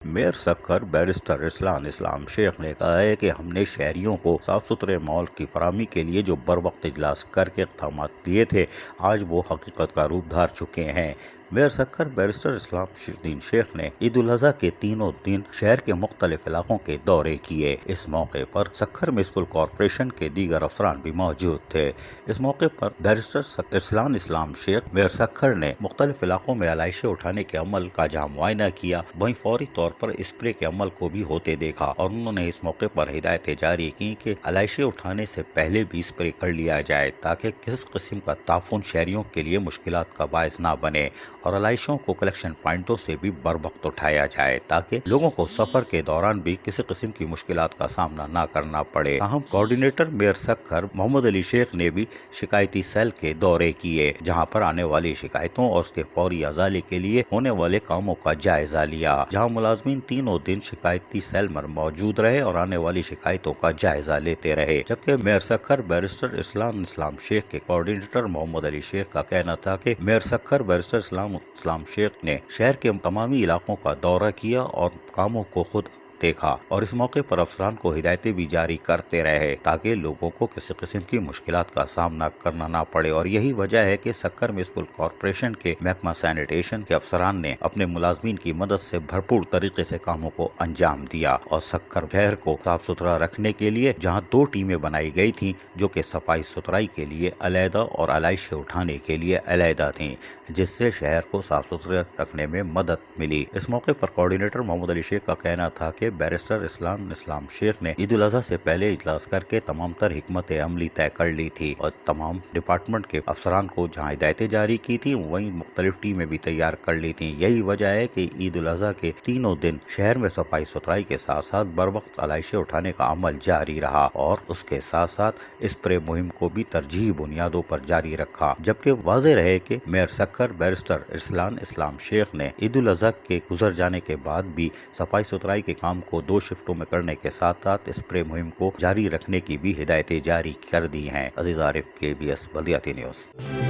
Mayor Sukkur barrister इस्लाम शेख ने कहा है कि हमने शहरियों को साफ सुथरे माहौल की फराहमी के लिए जो बर वक्त इजलास करके इक़दाम दिए थे, आज वो हकीकत का रूप धार चुके हैं। मेयर सखर बैरिस्टर इस्लाम शेख ने ईद उल अज़हा के तीनों दिन शहर के मुख्तलिफ इलाकों के दौरे किए। इस मौके पर सखर म्युनिसिपल कॉरपोरेशन के दीगर अफसरान भी मौजूद थे। इस मौके पर बैरिस्टर इस्लाम शेख मेयर सखर ने मुख्तलिफ इलाकों में आलाइशें उठाने के अमल का जहाँ मुआयना किया, वहीं फौरी तौर पर स्प्रे के अमल को भी होते देखा और उन्होंने इस मौके पर हिदायतें जारी की कि आलाइशें उठाने से पहले भी स्प्रे कर लिया जाए ताकि किसी किस्म का ताफुन शहरियों के लिए मुश्किलात का बायस ना बने और आलाइशों को कलेक्शन पॉइंटों से भी बर वक्त उठाया जाए ताकि लोगों को सफर के दौरान भी किसी किस्म की मुश्किलात का सामना ना करना पड़े। ताहम कोऑर्डिनेटर मेयर सखर मोहम्मद अली शेख ने भी शिकायती सेल के दौरे किए, जहाँ पर आने वाली शिकायतों और उसके फौरी अजाले के लिए होने वाले कामों का जायजा लिया। जहाँ मुलाजमीन तीनों दिन शिकायती सेल में मौजूद रहे और आने वाली शिकायतों का जायजा लेते रहे, जबकि मेयर सखर बैरिस्टर इस्लाम शेख के कोऑर्डिनेटर मोहम्मद अली शेख का कहना था कि मेयर सखर बैरिस्टर इस्लाम शेख ने शहर के तमामी इलाकों का दौरा किया और कामों को खुद देखा और इस मौके पर अफसरान को हिदायतें भी जारी करते रहे ताकि लोगों को किसी किस्म की मुश्किलात का सामना करना ना पड़े। और यही वजह है कि सखर म्युनिसिपल कॉरपोरेशन के महकमा सैनिटेशन के अफसरान ने अपने मुलाजमीन की मदद से भरपूर तरीके से कामों को अंजाम दिया और सखर शहर को साफ सुथरा रखने के लिए जहाँ 2 टीमें बनाई गई थी जो कि सफाई सुथराई के लिए अलहदा और आलाइशें उठाने के लिए अलहदा थी, जिससे शहर को साफ सुथरा रखने में मदद मिली। इस मौके पर कोऑर्डिनेटर मोहम्मद अली शेख का कहना था कि बैरिस्टर इस्लाम शेख ने ईद उल अज़हा से पहले इजलास करके तमाम तर हिकमत अमली तय कर ली थी और तमाम डिपार्टमेंट के अफसरान को जहाँ हिदायतें जारी की थी वहीं मुख्तलिफ टीमें भी तैयार कर ली थी। यही वजह है कि ईद उल अज़हा के तीनों दिन शहर में सफाई सुथराई के साथ साथ बर वक्त आलाइशें उठाने का अमल जारी रहा और उसके साथ साथ स्प्रे मुहिम को भी तरजीही बुनियादों पर जारी रखा, जबकि वाज़ेह रहे कि मेयर सखर बैरिस्टर इस्लाम शेख ने ईद उल अज़हा के गुजर जाने के बाद भी सफाई सुथराई के काम को 2 शिफ्टों में करने के साथ साथ स्प्रे मुहिम को जारी रखने की भी हिदायतें जारी कर दी हैं। अजीज आरिफ, KBS बल्दियाती न्यूज़।